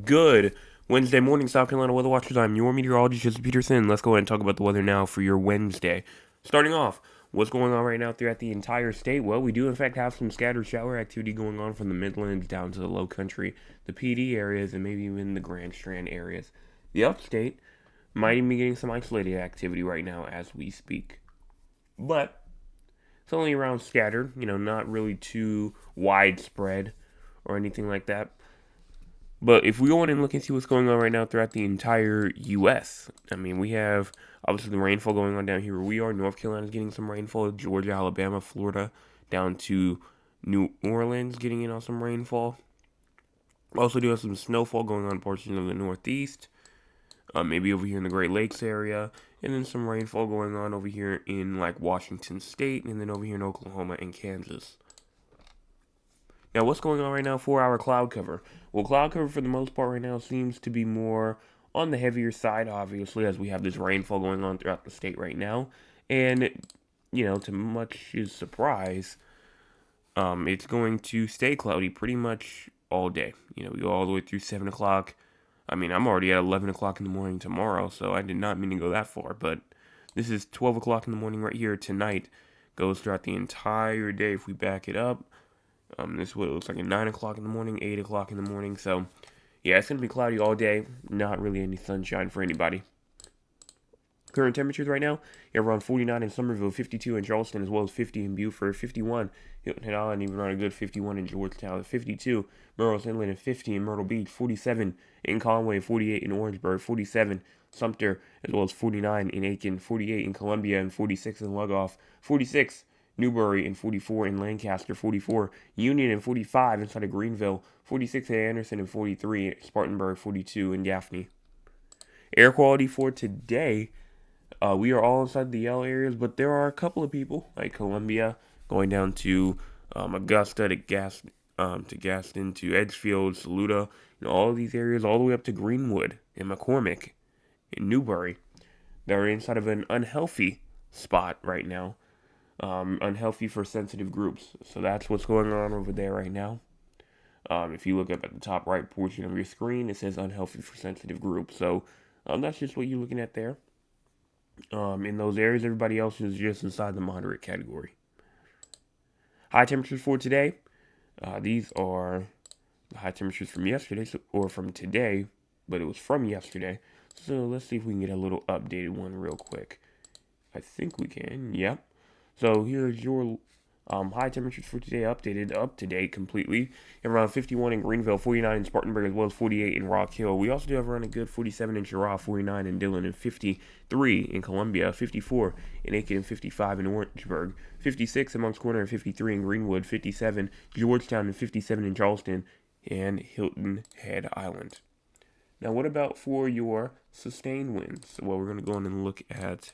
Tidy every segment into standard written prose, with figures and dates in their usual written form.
Good Wednesday morning, South Carolina weather watchers. I'm your meteorologist, Joseph Peterson. Let's go ahead and talk about the weather now for your Wednesday. Starting off, what's going on right now throughout the entire state? Well, we do in fact have some scattered shower activity going on from the Midlands down to the Low Country, the PD areas, and maybe even the Grand Strand areas. The Upstate might even be getting some isolated activity right now as we speak, but it's only around scattered. Not really too widespread or anything like that. But if we go in and look and see what's going on right now throughout the entire U.S., I mean, we have obviously the rainfall going on down here where we are. North Carolina's getting some rainfall. Georgia, Alabama, Florida, down to New Orleans getting in on some rainfall. We also do have some snowfall going on in portions of the Northeast, maybe over here in the Great Lakes area, and then some rainfall going on over here in like Washington State, and then over here in Oklahoma and Kansas. Now, what's going on right now for our cloud cover? Well, cloud cover for the most part right now seems to be more on the heavier side, obviously, as we have this rainfall going on throughout the state right now. And, to much's surprise, it's going to stay cloudy pretty much all day. We go all the way through 7 o'clock. I mean, I'm already at 11 o'clock in the morning tomorrow, so I did not mean to go that far, but this is 12 o'clock in the morning right here tonight. Goes throughout the entire day if we back it up. This is what it looks like at 9 o'clock in the morning, 8 o'clock in the morning. So, yeah, it's going to be cloudy all day. Not really any sunshine for anybody. Current temperatures right now, you have around 49 in Somerville, 52 in Charleston, as well as 50 in Beaufort, 51 Hilton Head Island, even around a good 51 in Georgetown, 52 Merle's Inlet, and 50 in Myrtle Beach, 47 in Conway, 48 in Orangeburg, 47 Sumter, as well as 49 in Aiken, 48 in Columbia, and 46 in Lugoff, 46 Newbury, and 44 in Lancaster, 44 Union, and 45 inside of Greenville, 46 in Anderson, and 43 in Spartanburg, 42 in Daphne. Air quality for today, we are all inside the yellow areas, but there are a couple of people like Columbia going down to Augusta to Gaston to Edgefield, Saluda, all of these areas, all the way up to Greenwood and McCormick and Newbury. They're inside of an unhealthy spot right now, unhealthy for sensitive groups. So that's what's going on over there right now. If you look up at the top right portion of your screen, it says unhealthy for sensitive groups. So that's just what you're looking at there. In those areas, everybody else is just inside the moderate category. High temperatures for today. These are the high temperatures from yesterday, or from today, but it was from yesterday. So let's see if we can get a little updated one real quick. I think we can. Yep. So here's your high temperatures for today, updated, up to date completely. Around 51 in Greenville, 49 in Spartanburg, as well as 48 in Rock Hill. We also do have around a good 47 in Girard, 49 in Dillon, and 53 in Columbia, 54 in Aiken, and 55 in Orangeburg, 56 in Moncks Corner, and 53 in Greenwood, 57 Georgetown, and 57 in Charleston, and Hilton Head Island. Now, what about for your sustained winds? Well, we're going to go in and look at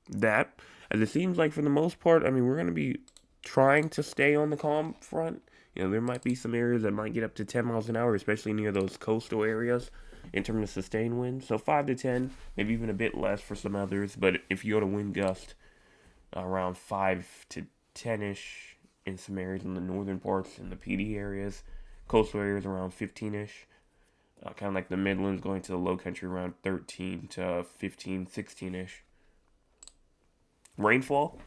that. As it seems like for the most part, I mean, we're going to be trying to stay on the calm front. There might be some areas that might get up to 10 miles an hour, especially near those coastal areas in terms of sustained wind. So 5 to 10, maybe even a bit less for some others. But if you go to wind gust around 5 to 10-ish in some areas in the northern parts, in the PD areas, coastal areas around 15-ish. Kind of like the Midlands going to the low country around 13 to 15, 16-ish. Rainfall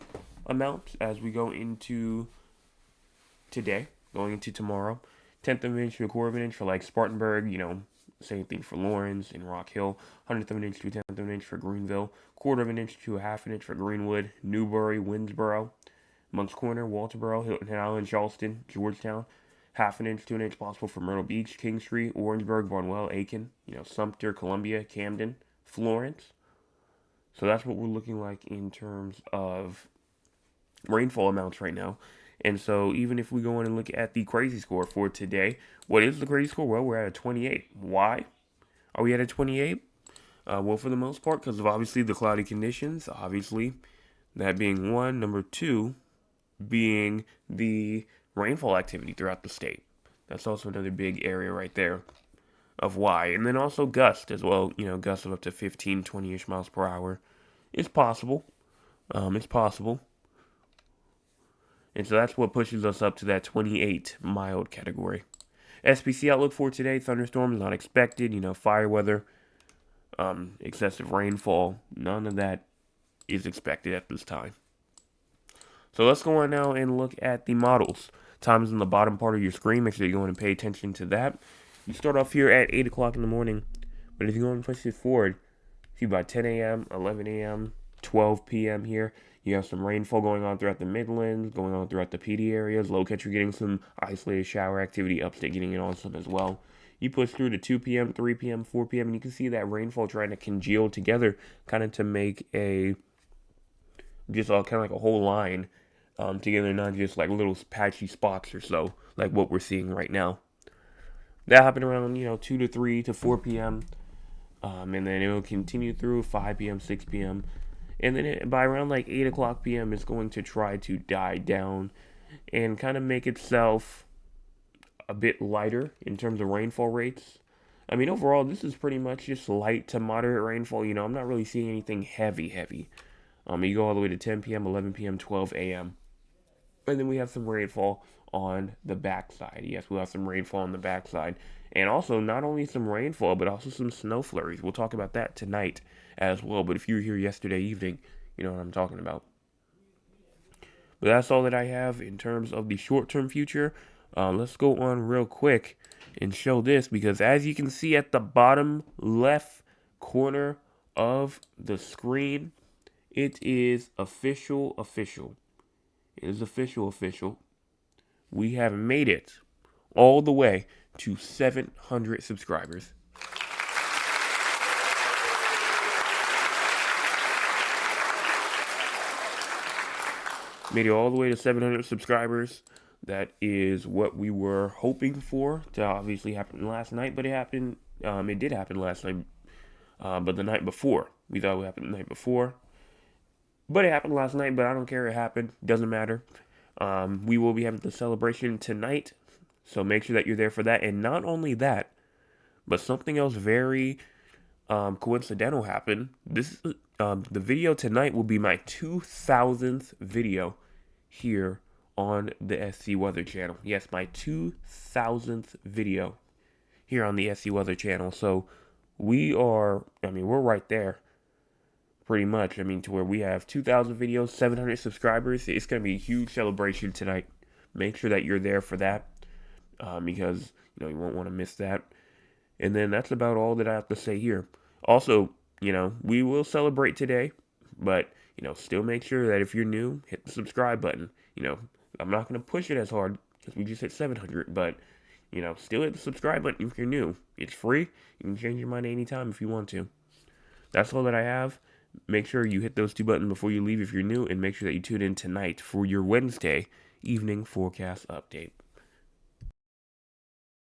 amount as we go into today, going into tomorrow. 10th of an inch to a quarter of an inch for like Spartanburg, same thing for Lawrence and Rock Hill. 100th of an inch to a 10th of an inch for Greenville. Quarter of an inch to a half an inch for Greenwood, Newbury, Winnsboro, Moncks Corner, Walterboro, Hilton Head Island, Charleston, Georgetown. Half an inch to an inch possible for Myrtle Beach, Kingstree, Orangeburg, Barnwell, Aiken, Sumter, Columbia, Camden, Florence. So that's what we're looking like in terms of rainfall amounts right now. And so even if we go in and look at the crazy score for today, what is the crazy score? Well, we're at a 28. Why are we at a 28? Well, for the most part, because of obviously the cloudy conditions, obviously, that being one. Number two, being the rainfall activity throughout the state. That's also another big area right there of why. And then also gust as well, gusts of up to 15, 20-ish miles per hour. It's possible. It's possible. And so that's what pushes us up to that 28 mild category. SPC outlook for today: thunderstorms not expected. Fire weather, excessive rainfall. None of that is expected at this time. So let's go on now and look at the models. Time is in the bottom part of your screen. Make sure you go in and pay attention to that. You start off here at 8 o'clock in the morning, but if you go and push it forward, see by 10 a.m., 11 a.m., 12 p.m. here, you have some rainfall going on throughout the Midlands, going on throughout the Petey areas. Low country getting some isolated shower activity. Upstate getting it on some as well. You push through to 2 p.m., 3 p.m., 4 p.m., and you can see that rainfall trying to congeal together, kind of to make just kind of like a whole line together, not just like little patchy spots or so, like what we're seeing right now. That happened around 2 to 3 to 4 p.m. And then it will continue through 5 p.m., 6 p.m. And then by around like 8 o'clock p.m., it's going to try to die down and kind of make itself a bit lighter in terms of rainfall rates. I mean, overall, this is pretty much just light to moderate rainfall. I'm not really seeing anything heavy. You go all the way to 10 p.m., 11 p.m., 12 a.m. And then we have some rainfall on the backside. Yes, we'll have some rainfall on the backside. And also, not only some rainfall, but also some snow flurries. We'll talk about that tonight as well. But if you were here yesterday evening, you know what I'm talking about. But that's all that I have in terms of the short-term future. Let's go on real quick and show this, because as you can see at the bottom left corner of the screen, it is official. It is official. We have made it all the way to 700 subscribers. Made it all the way to 700 subscribers. That is what we were hoping for to obviously happen last night, but it happened. It did happen last night, but the night before. We thought it would happen the night before. But it happened last night, but I don't care. It happened. Doesn't matter. We will be having the celebration tonight, so make sure that you're there for that. And not only that, but something else very coincidental happened. The video tonight will be my 2000th video here on the SC Weather channel. Yes, my 2000th video here on the SC Weather channel. So we're right there. Pretty much, to where we have 2,000 videos, 700 subscribers. It's going to be a huge celebration tonight. Make sure that you're there for that, because, you won't want to miss that. And then that's about all that I have to say here. Also, we will celebrate today, but, still make sure that if you're new, hit the subscribe button. I'm not going to push it as hard because we just hit 700, but, still hit the subscribe button if you're new. It's free. You can change your mind anytime if you want to. That's all that I have. Make sure you hit those 2 buttons before you leave if you're new, and make sure that you tune in tonight for your Wednesday evening forecast update.